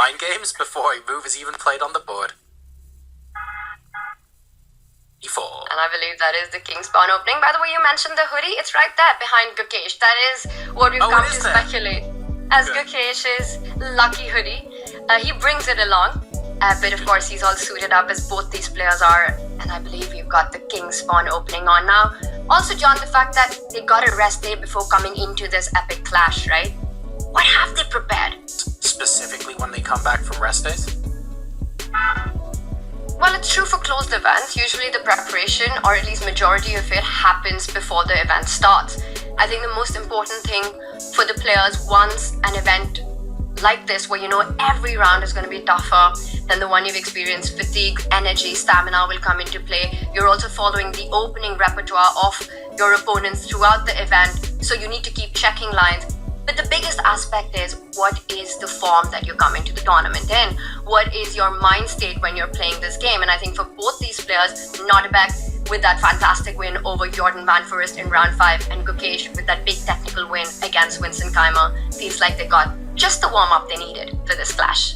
mind games before a move is even played on the board. E4. And I believe that is the king's pawn opening. By the way, you mentioned the hoodie. It's right there behind Gukesh. That is what we've come to speculate as Gukesh's lucky hoodie. He brings it along. But of course, he's all suited up as both these players are. And I believe you've got the king's pawn opening on now. Also, John, the fact that they got a rest day before coming into this epic clash, right? What have they prepared? Specifically when they come back from rest days? Well, it's true for closed events. Usually the preparation, or at least majority of it, happens before the event starts. I think the most important thing for the players once an event like this, where you know every round is going to be tougher than the one you've experienced, fatigue, energy, stamina will come into play. You're also following the opening repertoire of your opponents throughout the event, so you need to keep checking lines. But the biggest aspect is, what is the form that you come into the tournament in? What is your mind state when you're playing this game? And I think for both these players, Nodirbek with that fantastic win over Jordan Van Forest in round 5, and Gukesh with that big technical win against Vincent Keimer, feels like they got just the warm-up they needed for this clash.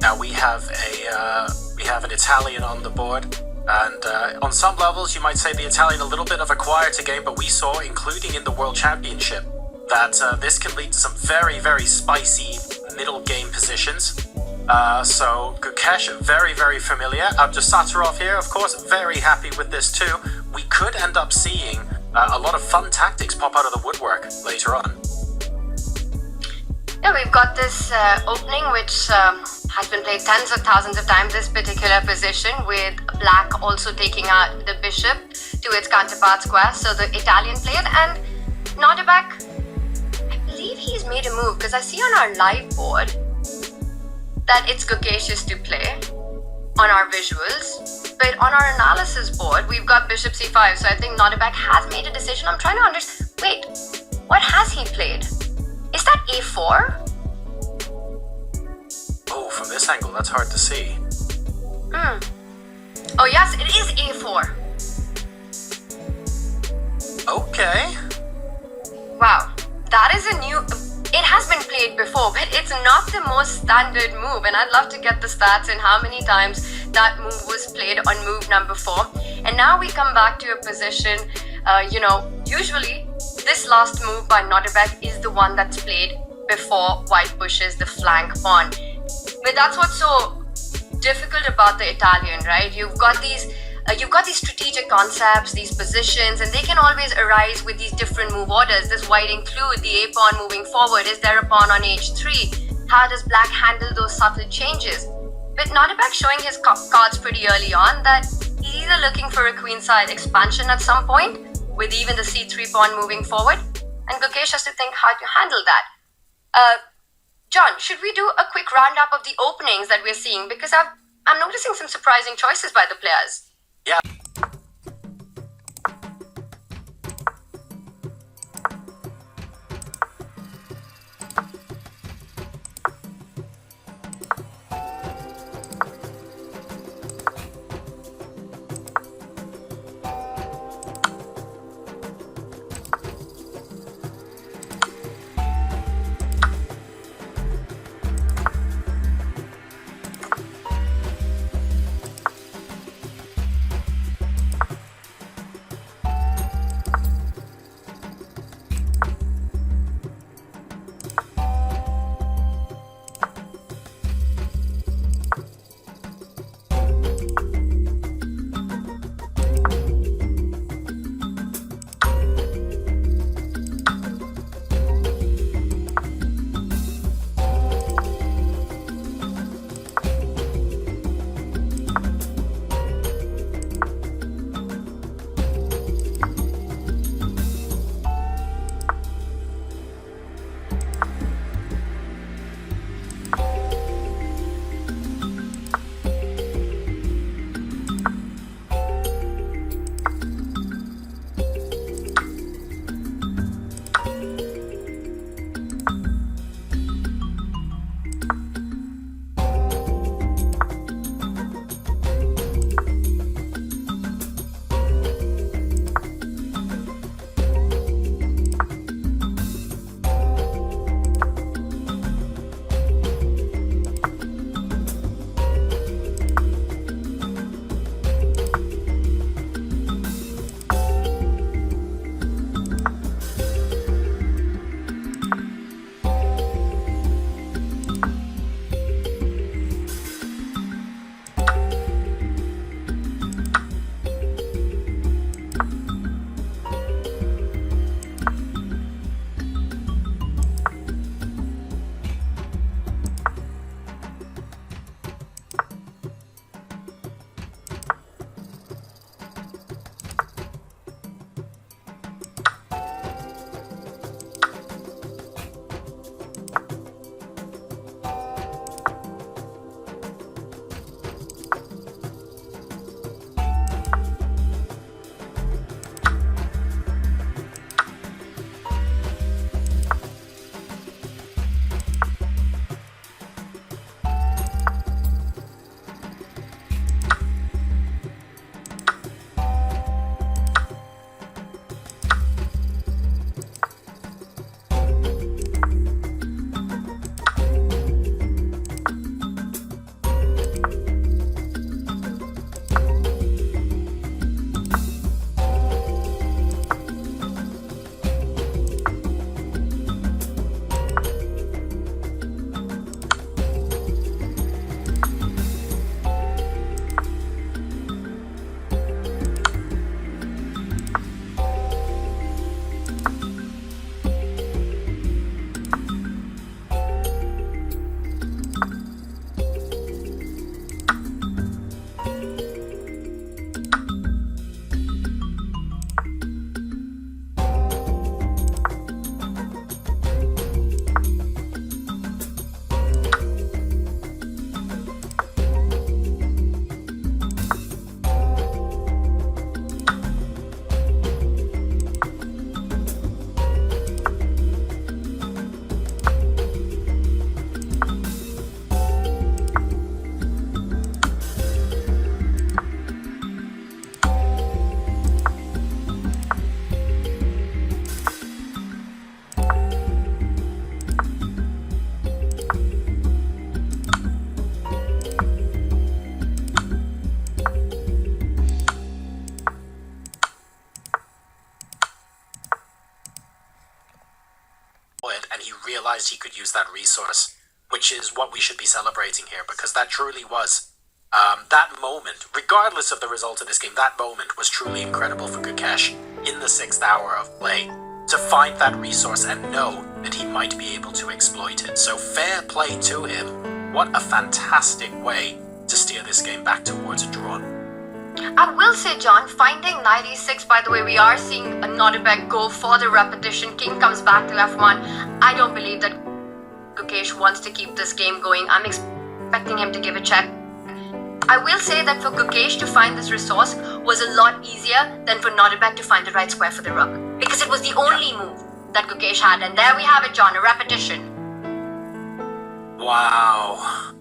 Now we have an Italian on the board, and on some levels you might say the Italian a little bit of a quieter game, but we saw, including in the World Championship, that this can lead to some very, very spicy middle game positions. So Gukesh, very, very familiar. Abdusattorov here, of course, very happy with this too. We could end up seeing a lot of fun tactics pop out of the woodwork later on. Yeah, we've got this opening which has been played tens of thousands of times, this particular position, with black also taking out the bishop to its counterpart square. So the Italian played, and Nodirbek, I believe he's made a move, because I see on our live board that it's Gukesh's to play on our visuals, but on our analysis board we've got bishop c5, so I think Nodirbek has made a decision. I'm trying to understand, wait, what has he played? Is that a4? Oh, from this angle that's hard to see. Oh yes, it is a4. Okay. Wow. That is a new... It has been played before, but it's not the most standard move, and I'd love to get the stats and how many times that move was played on move number 4. And now we come back to a position, usually this last move by Nodirbek is the one that's played before white pushes the flank pawn. But that's what's so difficult about the Italian, right? You've got these strategic concepts, these positions, and they can always arise with these different move orders. Does white include the a-pawn moving forward? Is there a pawn on h3? How does black handle those subtle changes? But Nodirbek showing his cards pretty early on that he's either looking for a queenside expansion at some point, with even the c3 pawn moving forward, and Gukesh has to think how to handle that. John, should we do a quick roundup of the openings that we're seeing? Because I'm noticing some surprising choices by the players. Yeah. resource, which is what we should be celebrating here, because that truly was. That moment, regardless of the result of this game, that moment was truly incredible for Gukesh in the 6th hour of play, to find that resource and know that he might be able to exploit it. So fair play to him. What a fantastic way to steer this game back towards a draw. I will say, John, finding knight e6, by the way, we are seeing a Nodirbek go for the repetition. King comes back to f1. I don't believe that Gukesh wants to keep this game going. I'm expecting him to give a check. I will say that for Gukesh to find this resource was a lot easier than for Nodirbek to find the right square for the rook, because it was the only move that Gukesh had. And there we have it, John, a repetition. Wow.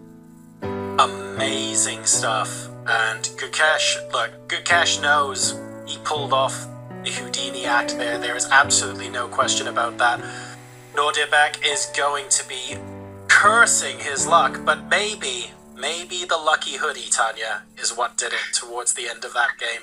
Amazing stuff. And Gukesh knows he pulled off the Houdini act there. There is absolutely no question about that. Nodirbek is going to be cursing his luck, but maybe the lucky hoodie, Tanya, is what did it towards the end of that game.